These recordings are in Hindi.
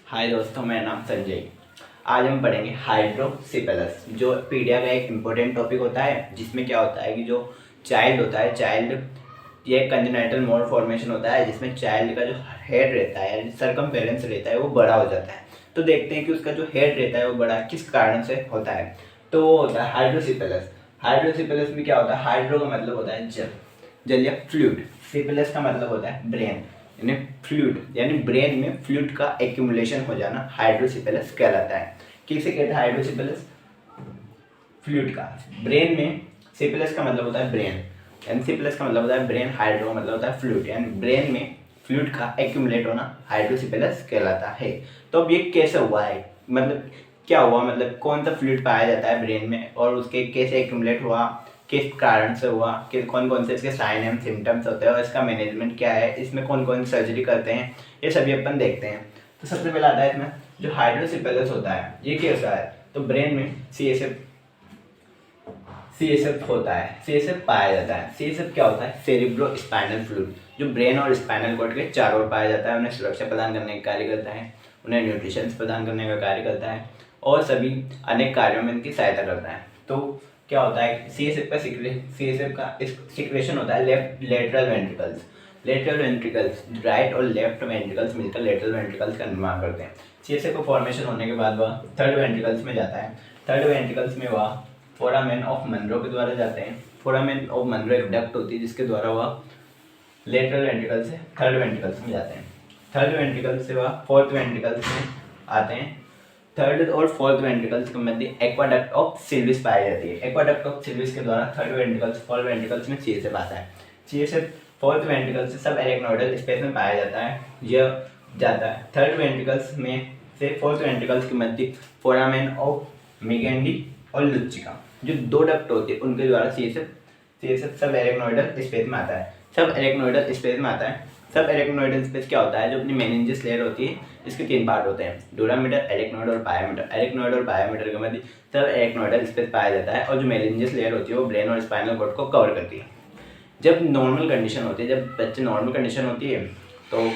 हाय दोस्तों, मेरा नाम संजय। आज हम पढ़ेंगे हाइड्रोसिपेलस, जो पीडिया का एक इम्पोर्टेंट टॉपिक होता है, जिसमें क्या होता है कि जो चाइल्ड होता है, ये कंजेनिटल मोर फॉर्मेशन होता है, जिसमें चाइल्ड का जो हेड रहता है, सरकमफेरेंस रहता है, वो बड़ा हो जाता है। तो देखते हैं कि उसका जो हेड रहता है वो बड़ा किस कारण से होता है। तो वो होता है हाइड्रोसिपेलस। हाइड्रोसिपेलस में क्या होता है, हाइड्रो का मतलब होता है जल, जल या फ्लूइड। सिपेलस का मतलब होता है ब्रेन, यानी फ्लूइड, यानी ब्रेन में फ्लूइड का एक्यूमुलेशन हो जाना हाइड्रोसिपेलस कहलाता है। किसे कहते हैं हाइड्रोसिपेलस? फ्लूइड का। ब्रेन में सिपेलस का मतलब होता है ब्रेन, यानी सिपेलस का मतलब होता है ब्रेन, हाइड्रो मतलब होता है फ्लूइड, यानी ब्रेन में फ्लूइड का एक्यूमुलेट होना हाइड्रोसिपेलस कहलाता है। तो अब ये कैसे हुआ है, मतलब क्या हुआ, मतलब कौन सा फ्लूइड पाया जाता है ब्रेन में और उसके कैसे एक्यूमुलेट हुआ, किस कारण से हुआ, कि कौन कौन से इसके साइन एंड सिम्टम्स होते हैं और इसका मैनेजमेंट क्या है, इसमें कौन कौन सी सर्जरी करते हैं, ये सभी अपन देखते हैं। तो सबसे पहले आता है इसमें जो हाइड्रोसिपेलस होता है, ये कैसा है। तो ब्रेन में सीएसएफ होता है, सीएसएफ पाया जाता है। सीएसएफ क्या होता है? सेरिब्रो स्पाइनल फ्लूइड, जो ब्रेन और स्पाइनल कॉर्ड के चारों ओर पाया जाता है। उन्हें सुरक्षा प्रदान करने का कार्य करता है, उन्हें न्यूट्रिशन प्रदान करने का कार्य करता है और सभी अनेक कार्यों में इनकी सहायता करता है। तो क्या होता है, सीएसएफ का सिक्रेशन होता है lateral ventricles. Lateral ventricles, right और लेफ्ट वेंट्रिकल्स मिलकर लेटरल वेंट्रिकल्स का निर्माण करते हैं। सीएसएफ को फॉर्मेशन होने के बाद वह थर्ड वेंट्रिकल्स में जाता है। थर्ड वेंट्रिकल्स में वह फोरामेन ऑफ मनरो के द्वारा जाते हैं। फोरामेन ऑफ मनरो एक डक्ट होती है जिसके द्वारा वह लेटरल वेंट्रिकल से थर्ड वेंट्रिकल्स में जाते हैं। थर्ड वेंट्रिकल से वह फोर्थ वेंट्रिकल्स में आते हैं। थर्ड और फोर्थ वेंट्रिकल्स के मध्य एक्वाडक्ट ऑफ सिल्विस पाई जाती है। एक्वाडक्ट ऑफ सिल्विस के द्वारा थर्ड वेंट्रिकल्स फोर्थ वेंट्रिकल्स में सीएसएफ आता है। सीएसएफ फोर्थ वेंट्रिकल से सब एरेक्नोइडल स्पेस में पाया जाता है। यह जाता है थर्ड वेंट्रिकल्स में से फोर्थ वेंट्रिकल्स के मध्य फोरामेन ऑफ मेगेंडी और लुचिका, जो दो डक्ट होते हैं, उनके द्वारा सीएसएफ सब एरेक्नोइडल स्पेस में आता है। सब एरेक्नोइडल स्पेस में आता है। सब एरेक्नोइडल स्पेस क्या होता है, जो अपनी मेनिंजेस लेयर होती है, इसके तीन पार्ट होते हैं, डोरामीटर, एरेक्नोइड और पायामीटर। एरेक्नोइड और पायामीटर के मध्य सब एरेक्नोइडल स्पेस पाया जाता है और जो मेनिंजेस लेयर होती है वो ब्रेन और स्पाइनल कॉर्ड को कवर करती है। जब नॉर्मल कंडीशन होती है, जब बच्चे नॉर्मल कंडीशन होती है तो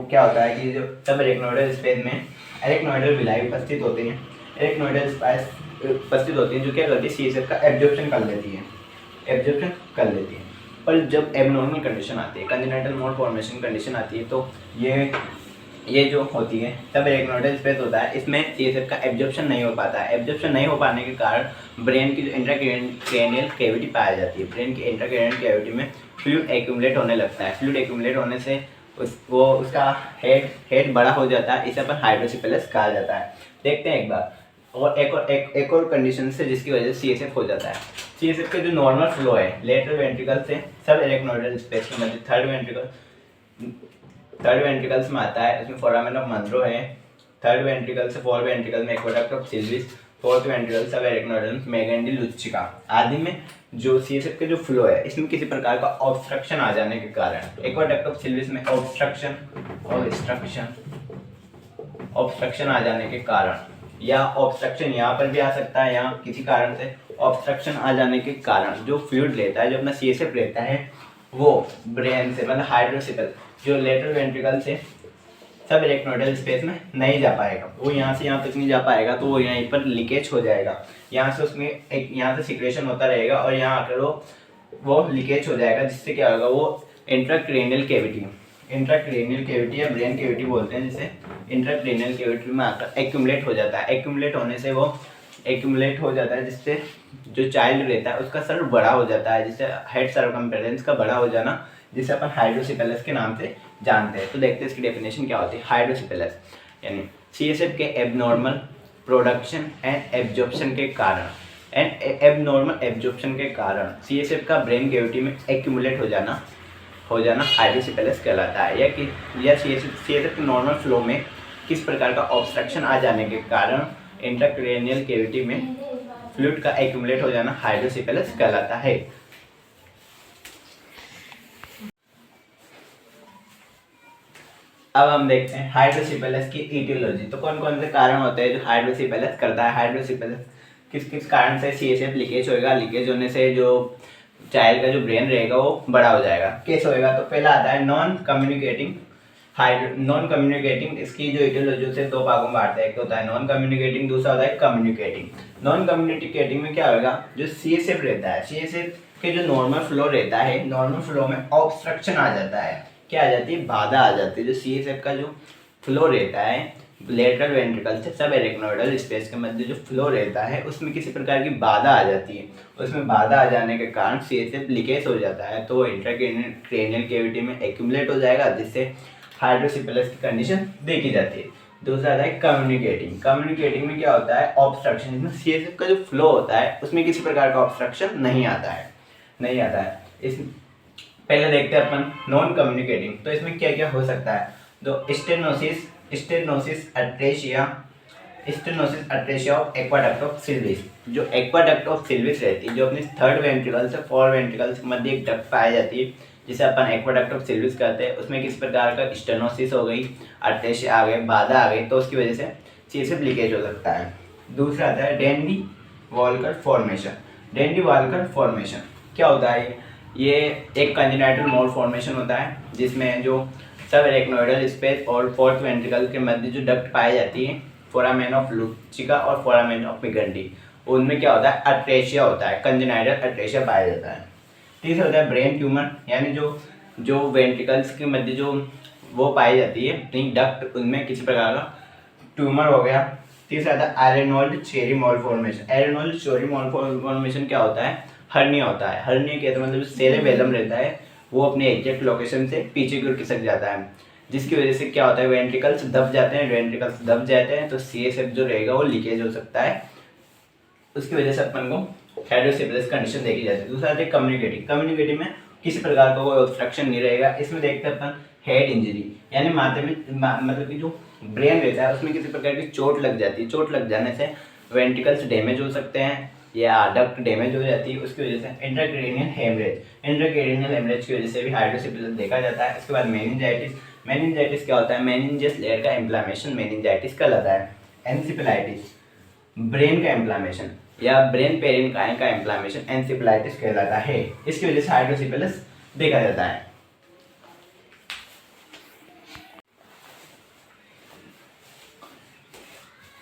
क्या होता है कि जो सब एरेक्नोइडल स्पेस में एरेक्नोइडल विलाई उपस्थित होते हैं। एरेक्नोइडल स्पेस उपस्थित होती है जो क्या करती है, सीएसएफ का एब्जॉर्प्शन कर लेती है। पर जब एबनॉर्मल कंडीशन आती है, कंजेनिटल मोर फॉर्मेशन कंडीशन आती है, तो ये जो होती है तब एरेक्नोइडल स्पेस होता है, इसमें सीएसएफ का एब्जॉर्प्शन नहीं हो पाता है। एब्जॉर्प्शन नहीं हो पाने के कारण ब्रेन की जो इंट्राक्रैनियल कैविटी पाई जाती है, ब्रेन की इंट्राक्रैनियल कैविटी में फ्लूइड एक्यूमुलेट होने लगता है। फ्लूइड एक्यूमुलेट होने से उसका हेड बड़ा हो जाता है। इसे अपन हाइड्रोसिपेलस कहा जाता है। देखते हैं एक बार और एक और कंडीशन से जिसकी वजह से सीएसएफ हो जाता है। सीएसएफ का जो नॉर्मल फ्लो है लेटरल वेंट्रिकल से सब एरेक्नोइडल स्पेस के मध्य थर्ड वेंट्रिकल्स में आता है। इसमें फोरामेन ऑफ मनरो है। थर्ड वेंट्रिकल से फोर्थ वेंट्रिकल में एक्वाडक्ट ऑफ सिल्विस, फोर्थ वेंट्रिकल सब एरेक्नोइडल मेगेंडी लुचिका आदि में जो सीएसएफ का जो फ्लो है, इसमें किसी प्रकार का ऑब्स्ट्रक्शन आ जाने के कारण, एक्वाडक्ट ऑफ सिल्विस में ऑब्स्ट्रक्शन आ जाने के कारण, या ऑब्स्ट्रक्शन यहाँ पर भी आ सकता है, यहाँ किसी कारण से ऑब्स्ट्रक्शन आ जाने के कारण जो फ्लूइड लेता है, जो अपना सीएसएफ लेता है, वो ब्रेन से मतलब हाइड्रोसिपेल जो लेटरल वेंट्रिकल से सब एरेक्नोइडल स्पेस में नहीं जा पाएगा। वो यहाँ से यहाँ तक नहीं जा पाएगा, तो वो यहीं पर लीकेज हो जाएगा। यहाँ से उसमें यहाँ से सिक्रेशन होता रहेगा और यहाँ आकर वो लीकेज हो जाएगा, जिससे क्या होगा, वो इंट्राक्रैनियल कैविटी या ब्रेन कैविटी बोलते हैं, जिसे इंट्राक्रैनियल कैविटी में आकर एक्यूमुलेट हो जाता है। एक्यूमुलेट हो जाता है जिससे जो चाइल्ड रहता है उसका सर बड़ा हो जाता है, जिससे हेड सरकमफेरेंस का बड़ा हो जाना, जिसे अपन हाइड्रोसिपेलस के नाम से जानते हैं। तो देखते हैं इसकी डेफिनेशन क्या होती है। हाइड्रोसिपेलस यानी सीएसएफ के एबनॉर्मल प्रोडक्शन एंड एब्जॉर्प्शन के कारण सीएसएफ का ब्रेन कैविटी में एक्यूमुलेट हो जाना हाइड्रोसिपेलस कहलाता है। या सीएसएफ के नॉर्मल फ्लो में किस प्रकार का ऑब्स्ट्रक्शन आ जाने के कारण इंट्राक्रैनियल कैविटी में फ्लूइड का एक्यूमुलेट हो जाना हाइड्रोसिपेलस कहलाता है। अब हम देखते हैं हाइड्रोसिपेलस की इटियोलॉजी। तो कौन कौन से कारण होते हैं जो हाइड्रोसिपेलस करता है। हाइड्रोसिपेलस किस कारण से सीएसएफ लीकेज होएगा, लीकेज होने से जो चाइल्ड का जो ब्रेन रहेगा वो बड़ा हो जाएगा। कैसे होएगा, तो पहला आता है नॉन कम्युनिकेटिंग नॉन कम्युनिकेटिंग, इसकी जो इटियोलॉजी उसे दो भागों में बांटते हैं, एक होता है नॉन कम्युनिकेटिंग, दूसरा होता है कम्युनिकेटिंग। नॉन कम्युनिकेटिंग में क्या होगा, जो CSF रहता है, CSF के जो नॉर्मल फ्लो रहता है, नॉर्मल फ्लो में ऑब्स्ट्रक्शन आ जाता है, क्या आ जाती है, बाधा आ जाती है। जो CSF का जो फ्लो रहता है लेटरल वेंट्रिकल से सब एरेक्नोइडल स्पेस के मध्य जो फ्लो रहता है उसमें किसी प्रकार की बाधा आ जाती है, उसमें बाधा आ जाने के कारण CSF लीकेज हो जाता है, तो वो इंट्राक्रैनियल कैविटी में एक्यूमुलेट हो जाएगा, जिससे हाइड्रोसिफिलिस की कंडीशन देखी जाती है। दूसरा आता है कम्युनिकेटिंग। कम्युनिकेटिंग में क्या होता है, ऑब्स्ट्रक्शन, इसमें CSF का जो फ्लो होता है उसमें किसी प्रकार का ऑब्स्ट्रक्शन नहीं आता है। इस पहले देखते हैं अपन नॉन कम्युनिकेटिंग, तो इसमें क्या क्या हो सकता है। तो stenosis atresia of aqueduct of Sylvius. जो एक्वाडक्ट ऑफ सिल्विस रहती है, जो अपनी थर्ड वेंट्रिकल से फोर्थ वेंट्रिकल के मध्य एक डक्ट पाई जाती है, जिसे अपन एक्वाडक्ट ऑफ सिल्विस कहते हैं, उसमें किस प्रकार का स्टेनोसिस हो गई, अट्रेशिया आ गई, बाधा आ गई, तो उसकी वजह से CSF लीकेज हो सकता है। दूसरा आता है डेंडी वॉल्कर फॉर्मेशन। क्या होता है, ये एक कंजेनाइटल मोड फॉर्मेशन होता है, जिसमें जो सब एरेक्नोइडल स्पेस और फोर्थ वेंट्रिकल के मध्य जो डक्ट पाई जाती है, फोरामेन ऑफ लुचिका और फोरामेन ऑफ मिगंडी, उनमें क्या होता है, अट्रेशिया होता है, कंजेनाइटल अट्रेशिया पाया जाता है। तीसरा होता है ब्रेन ट्यूमर, यानी जो वेंट्रिकल्स के मध्य जो वो पाई जाती है डक्ट, उनमें किसी प्रकार का ट्यूमर हो गया। तीसरा आता है एरेनोल्ड चेरी मॉल फॉर्मेशन क्या होता है, हर्निया होता है। हर्निया के मतलब जो सेरेबेलम रहता है वो अपने एग्जैक्ट लोकेशन से पीछे की ओर खिसक जाता है, जिसकी वजह से क्या होता है, वेंट्रिकल्स दब जाते हैं, तो CSF जो रहेगा वो लीकेज हो सकता है, उसकी वजह से अपन को हाइड्रोसिफिलिस कंडीशन देखी जाती है। दूसरा आता है कम्युनिकेटिव में किसी प्रकार का कोई ऑब्स्ट्रक्शन नहीं रहेगा। इसमें देखते हैं अपन हेड इंजरी, यानी माथे में मतलब कि जो ब्रेन रहता है उसमें किसी प्रकार की चोट लग जाती है, चोट लग जाने से वेंट्रिकल्स डैमेज हो सकते हैं या डक्ट डैमेज हो जाती है, उसकी वजह से इंट्राक्रैनियल हेमरेज की वजह से भी हाइड्रोसिफिलिस देखा जाता है। उसके बाद मेनिंजाइटिस क्या होता है, मेनिंजेस लेयर का इन्फ्लामेशन मेनिंजाइटिस कहलाता है। एनसिफिलाइटिस ब्रेन का इन्फ्लामेशन या ब्रेन पेरिन्काई का इन्फ्लामेशन एनसिफिलाइटिस कहलाता है, इसकी वजह से हाइड्रोसिफिलिस देखा जाता है।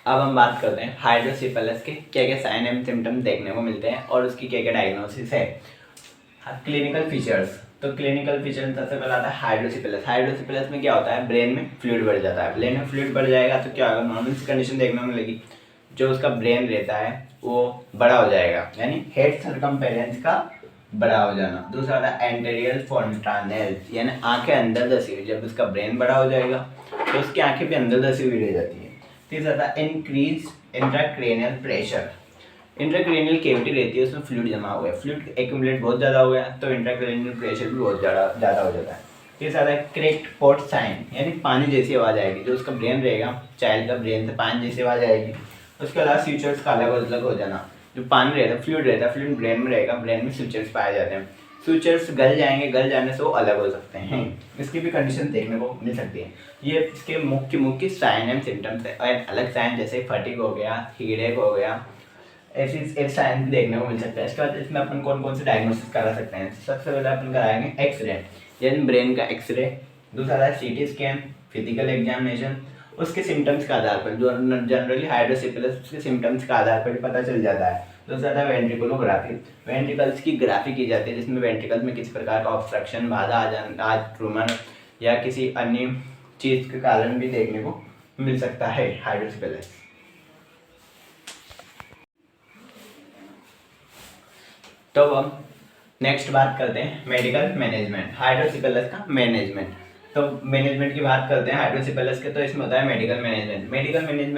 अब हम बात करते हैं हाइड्रोसिफिलिस के क्या क्या साइन एंड सिम्टम्स देखने को मिलते हैं और उसकी क्या क्या डायग्नोसिस है। क्लिनिकल फीचर्स, तो क्लिनिकल फीचर सबसे पहला आता है हाइड्रोसिफिलिस में क्या होता है, ब्रेन में फ्लूइड बढ़ जाता है। ब्रेन में फ्लूइड बढ़ जाएगा तो क्या होगा, नॉर्मल कंडीशन देखने को मिलेगी, जो उसका ब्रेन रहता है वो बड़ा हो जाएगा, यानी हेड सर्कमफेरेंस का बड़ा हो जाना। दूसरा आता है एंटेरियर फोंटानेल्स, यानी आंखें अंदर धसी हुई, जब उसका ब्रेन बड़ा हो जाएगा तो उसकी आंखें भी अंदर धसी हुई रह जाती है। तीसरा आता है increase intracranial pressure, intracranial cavity रहती है उसमें फ्लूइड जमा हो गया, फ्लूइड एक्यूमुलेट बहुत ज़्यादा हो गया तो इंट्राक्रैनियल प्रेशर भी बहुत ज़्यादा हो जाता है। तीसरा आता है क्रेक्ड पॉट साइन, यानी पानी जैसी आवाज़ आएगी, जो उसका ब्रेन रहेगा चाइल्ड का ब्रेन से पानी जैसी आवाज़ आएगी। उसके अलावा फ्यूचर्स का अलग हो जाना, जो पानी रहता है फ्लूइड ब्रेन में रहेगा, ब्रेन में फ्यूचर्स पाए जाते हैं, फ्यूचर्स गल जाने से वो अलग हो सकते हैं, इसकी भी कंडीशन देखने को मिल सकती है। ये इसके मुख्य साइन एंड सिम्टम्स है। और अलग साइन जैसे फटीग हो गया, हीडेक हो गया, ऐसी एक साइन भी देखने को मिल सकता है। इसके बाद इसमें अपन कौन से डायग्नोसिस करा सकते हैं, सबसे पहले अपन कराएंगे एक्सरे, यानी ब्रेन का एक्सरे। दूसरा है CT स्कैन, फिजिकल एग्जामिनेशन, उसके सिम्टम्स के आधार पर, जो जनरली हाइड्रोसिफिलिस उसके सिम्टम्स के आधार पर भी पता चल जाता है। दूसरा था वेंट्रिकुलोग्राफी, वेंट्रिकल्स की ग्राफी की जाती है, जिसमें वेंट्रिकल्स में किसी प्रकार का ऑब्स्ट्रक्शन, बाधा आ जाना, ट्यूमर या किसी अन्य चीज़ के कारण भी देखने को मिल सकता है हाइड्रोसिफिलिस। तो हम नेक्स्ट बात करते हैं मेडिकल मैनेजमेंट, हाइड्रोसिफिलिस का मैनेजमेंट। तो मैनेजमेंट की बात करते हैं हाइड्रोसिफिलिस के, तो इसमें होता है मेडिकल मैनेजमेंट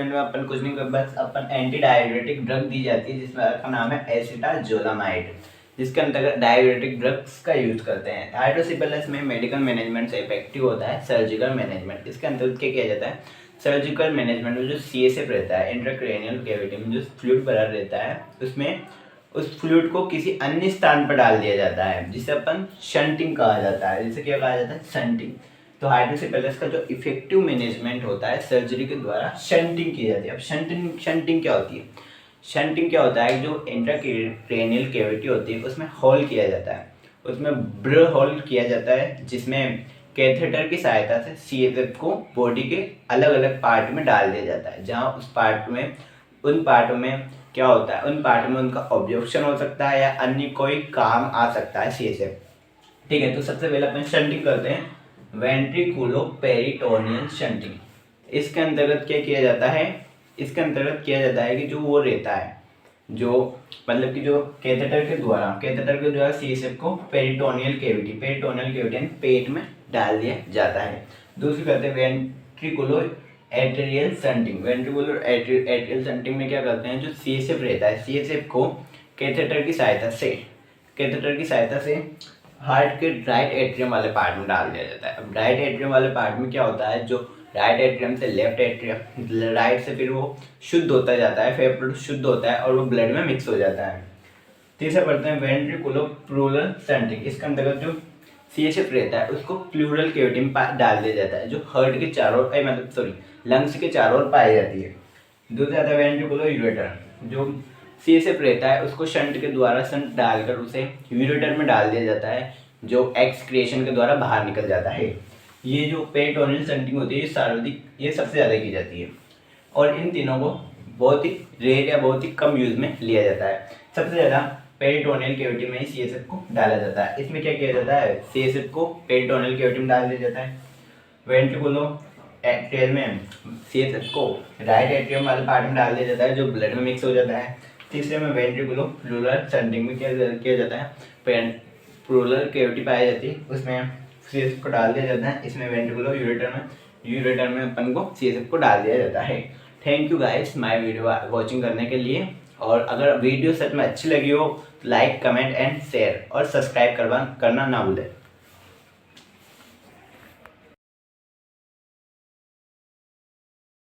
में अपन कुछ नहीं, बस अपन एंटी डाययूरेटिक ड्रग दी जाती है, जिसका नाम है एसिटाजोलामाइड, जिसके अंतर्गत डाययूरेटिक ड्रग्स का यूज करते हैं। हाइड्रोसिफिलिस में मेडिकल मैनेजमेंट से इफेक्टिव होता है सर्जिकल मैनेजमेंट। इसके अंतर्गत क्या किया जाता है, सर्जिकल मैनेजमेंट में जो CSF रहता है, इंट्राक्रैनियल कैविटी में जो फ्लूइड भरा रहता है, उसमें उस फ्लूइड को किसी अन्य स्थान पर डाल दिया जाता है, जिसे अपन शंटिंग कहा जाता है। जिसे क्या कहा जाता है, शंटिंग। तो हाइड्रोसिफिलिस का जो इफेक्टिव मैनेजमेंट होता है सर्जरी के द्वारा शंटिंग की जाती है। अब शंटिंग क्या होती है, शंटिंग क्या होता है, जो इंट्राक्रैनियल कैविटी होती है उसमें होल किया जाता है, उसमें ब्र होल किया जाता है, जिसमें कैथेटर की सहायता से CSF को बॉडी के अलग अलग पार्ट में डाल दिया जाता है, जहाँ उन पार्टों में क्या होता है, उन पार्ट में उनका ऑब्जॉर्प्शन हो सकता है या अन्य कोई काम आ सकता है CSF। ठीक है, तो सबसे पहले अपन शंटिंग करते हैं, वेंट्रिकुलोपेरिटोनियल शंटिंग। इसके अंतर्गत क्या किया जाता है, इसके अंतर्गत किया जाता है कि जो वो रहता है, जो मतलब कि जो कैथेटर के द्वारा CSF को पेरिटोनियल कैविटी पेट में डाल दिया जाता है। दूसरी करते हैं वेंट्रिकुलो एट्रियल शंटिंग। एट्रियल शंटिंग में क्या करते हैं, जो CSF रहता है, CSF को कैथेटर की सहायता से हार्ट के राइट एट्रियम वाले पार्ट में डाल दिया जाता है। अब राइट एट्रियम वाले पार्ट में क्या होता है, जो राइट एट्रियम से लेफ्ट एट्रियम, राइट से फिर वो शुद्ध होता जाता है, फेफड़े शुद्ध होता है और वो ब्लड में मिक्स हो जाता है। तीसरा पढ़ते हैं वेंट्रिकुलोप्लूरल शंटिंग। इसके अंतर्गत जो CSF रहता है उसको प्लूरल कैविटी में डाल दिया जाता है, जो हार्ट के चारों लंग्स के चारों ओर पाई जाती है। दूसरा आता है वेंट्रिकुलो यूरेटर। जो CSF रहता है उसको शंट के द्वारा शंट डालकर उसे यूरेटर में डाल दिया जाता है, जो एक्सक्रिएशन के द्वारा बाहर निकल जाता है। ये जो पेरिटोनियल शंटिंग होती है ये सबसे ज़्यादा की जाती है और इन तीनों को बहुत ही रेयर या बहुत ही कम यूज़ में लिया जाता है। सबसे ज़्यादा पेरिटोनियल कैविटी में ही CSF को डाला जाता है। इसमें क्या किया जाता है, CSF को पेरिटोनियल कैविटी में डाल दिया जाता है। वेंट्रिकुलो एट्रियल में CSF को राइट एट्रियम वाले पार्ट में डाल दिया जाता है, जो ब्लड में मिक्स हो जाता है। तीसरे में वेंट्रिकुलो प्लूरल शंटिंग में क्या किया जाता है, प्लूरल कैविटी पाई जाती है, उसमें CSF को डाल दिया जाता है। इसमें वेंट्रिकुलो यूरेटर में अपन को CSF को डाल दिया जाता है। Thank you guys my video watching करने के लिए, और अगर वीडियो सच में अच्छी लगी हो तो लाइक, कमेंट एंड शेयर और सब्सक्राइब करना ना भूलें।